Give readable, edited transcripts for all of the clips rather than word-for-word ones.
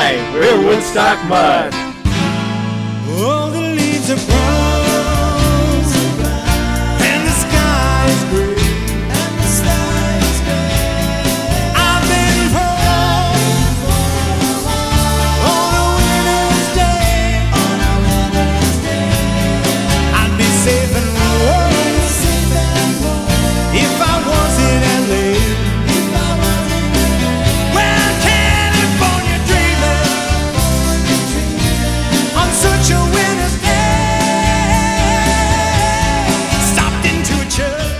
Hi, we're Woodstock Mud. Oh, the leaves are brown, and the sky is gray. I've been home on a winter's day. I'd be safe and warm if I was in LA. Well, California dreaming on such a winter's day. Stopped into a church.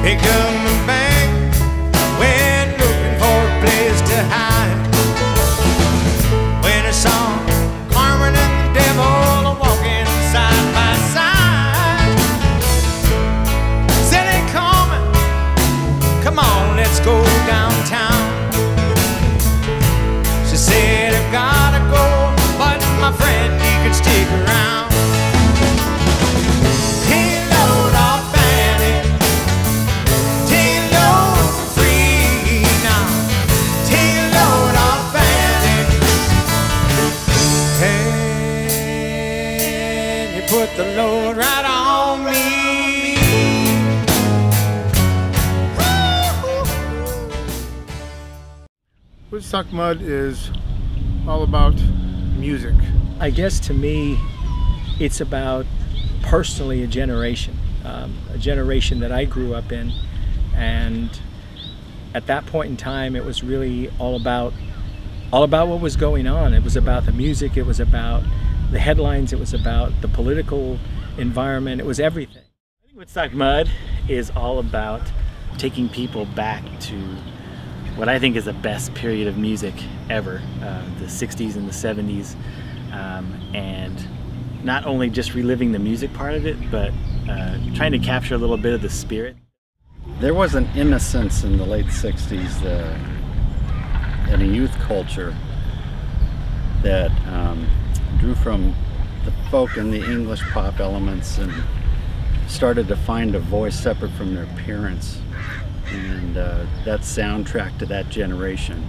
Pick up my bag when looking for a place to hide. When I saw Carmen and the devil walking side by side, said, "Hey, Carmen, come on, let's go downtown." She said, "I gotta go, but my friend, he could stick around." Hey, load off Fanny, take a load for free now. Take a load off Fanny. Hey, you put the load right on me. Woodstock Mud is all about music. I guess to me, it's about personally a generation that I grew up in, and at that point in time, it was really all about what was going on. It was about the music, it was about the headlines, it was about the political environment, it was everything. I think Woodstock Mud is all about taking people back to what I think is the best period of music ever, the 60s and the 70s, and not only just reliving the music part of it, but trying to capture a little bit of the spirit. There was an innocence in the late 60s and a youth culture that drew from the folk and the English pop elements and started to find a voice separate from their parents. And that soundtrack to that generation.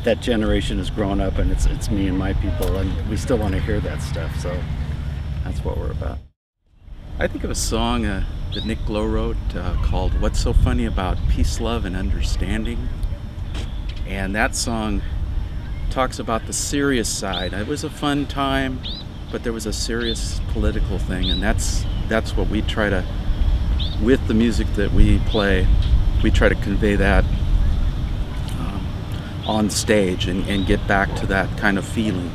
That generation has grown up, and it's me and my people, and we still want to hear that stuff, so that's what we're about. I think of a song that Nick Lowe wrote called "What's So Funny About Peace, Love, and Understanding?" And that song talks about the serious side. It was a fun time, but there was a serious political thing, and that's what we try to, with the music that we play, we try to convey that on stage and get back to that kind of feeling.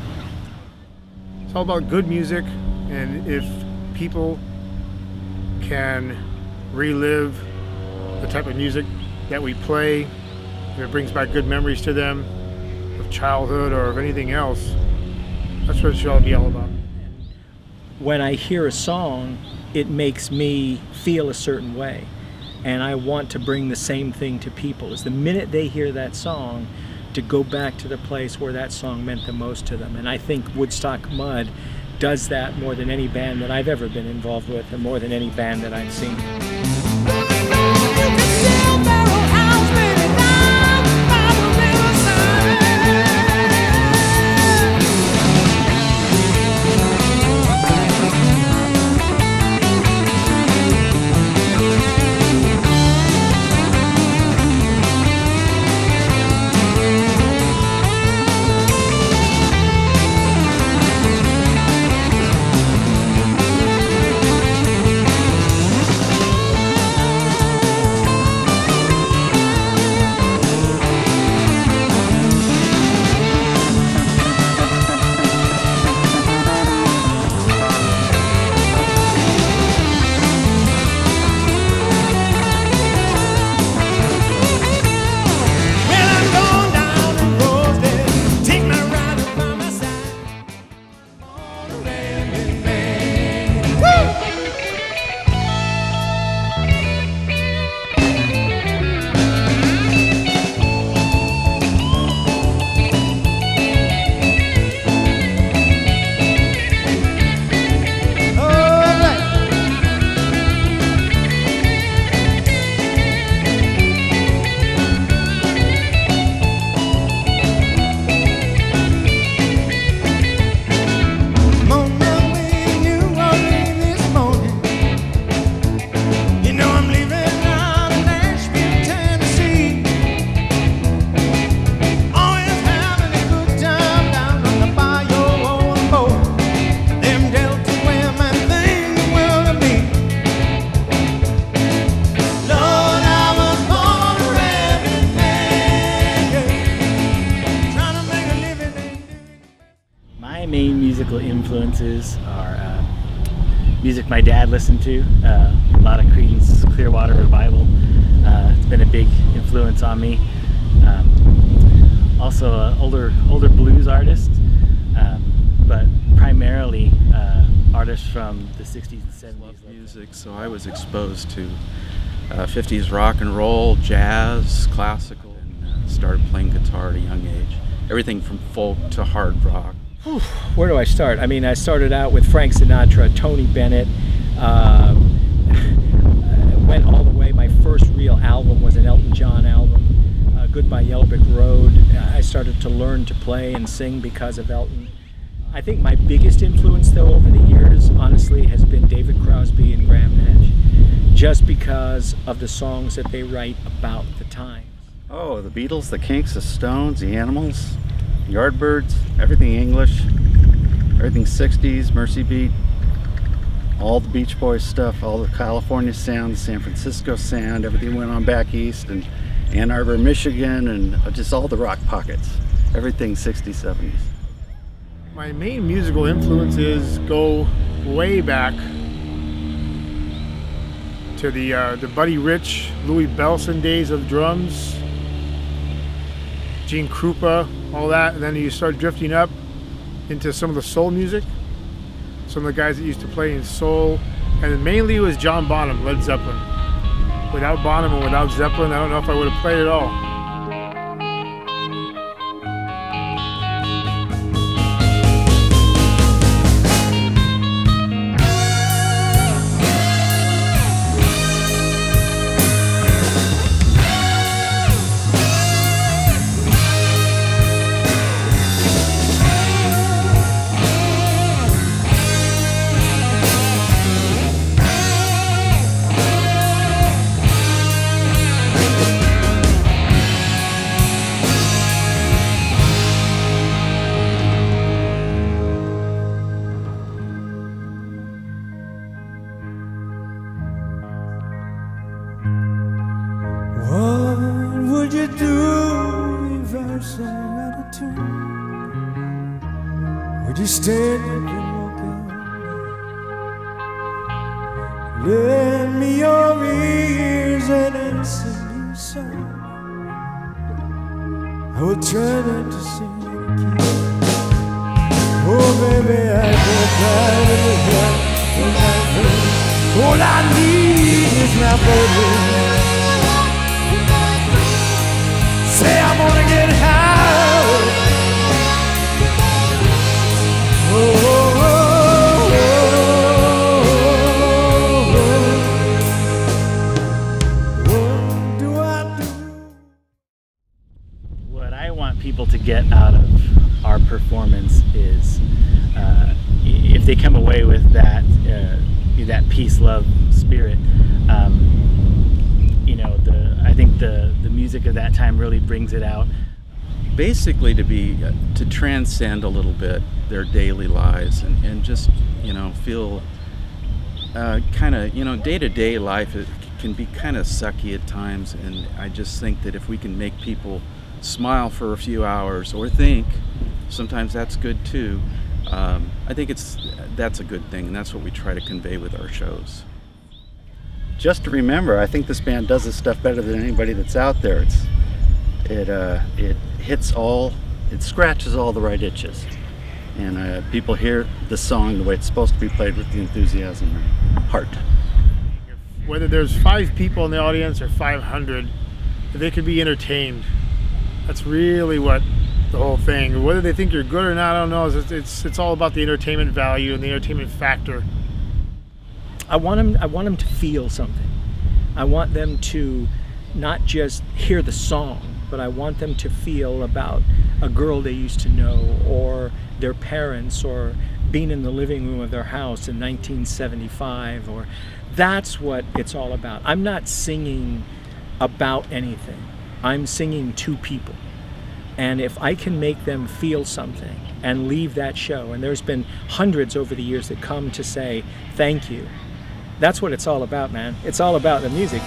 It's all about good music, and if people can relive the type of music that we play, if it brings back good memories to them of childhood or of anything else, that's what it should all be all about. When I hear a song, it makes me feel a certain way, and I want to bring the same thing to people. Is the minute they hear that song, to go back to the place where that song meant the most to them. And I think Woodstock Mud does that more than any band that I've ever been involved with, and more than any band that I've seen. influences are music my dad listened to, a lot of Creedence Clearwater Revival. It's been a big influence on me. Also an older blues artist, but primarily artists from the 60s and 70s. Love music, so I was exposed to 50s rock and roll, jazz, classical, and started playing guitar at a young age. Everything from folk to hard rock. Where do I start? I mean, I started out with Frank Sinatra, Tony Bennett, went all the way. My first real album was an Elton John album, Goodbye Yellow Brick Road. I started to learn to play and sing because of Elton. I think my biggest influence, though, over the years, honestly, has been David Crosby and Graham Nash, just because of the songs that they write about the times. Oh, the Beatles, the Kinks, the Stones, the Animals, Yardbirds, everything English, everything 60s, Mercy Beat, all the Beach Boys stuff, all the California sound, the San Francisco sound, everything went on back east, and Ann Arbor, Michigan, and just all the rock pockets, everything 60s, 70s. My main musical influences go way back to the Buddy Rich, Louis Bellson days of drums, Gene Krupa, all that, and then you start drifting up into some of the soul music, some of the guys that used to play in soul, and then mainly it was John Bonham, Led Zeppelin. Without Bonham and without Zeppelin, I don't know if I would have played at all. What would you do if I sang out of tune? Would you stand up and walk out? Lend me your ears and I'll sing you a song. I will try not to sing it again. Oh baby, I go cry in the dark for my friend. All I need is my baby. Say I'm gonna get high. Oh, oh, oh, oh, oh. What do I do? What I want people to get out of our performance is if they come away with that peace, love spirit, you know, I think the music of that time really brings it out. Basically to transcend a little bit their daily lives and just, you know, feel kind of, you know, day-to-day life it can be kind of sucky at times, and I just think that if we can make people smile for a few hours or think, sometimes that's good too. I think that's a good thing, and that's what we try to convey with our shows. Just to remember, I think this band does this stuff better than anybody that's out there. It hits it scratches all the right itches, and people hear the song the way it's supposed to be played, with the enthusiasm and heart. Whether there's 5 people in the audience or 500, they could be entertained. That's really what the whole thing. Whether they think you're good or not, I don't know. It's all about the entertainment value and the entertainment factor. I want them to feel something. I want them to not just hear the song, but I want them to feel about a girl they used to know, or their parents, or being in the living room of their house in 1975, or that's what it's all about. I'm not singing about anything. I'm singing to people. And if I can make them feel something and leave that show, and there's been hundreds over the years that come to say thank you, that's what it's all about, man. It's all about the music.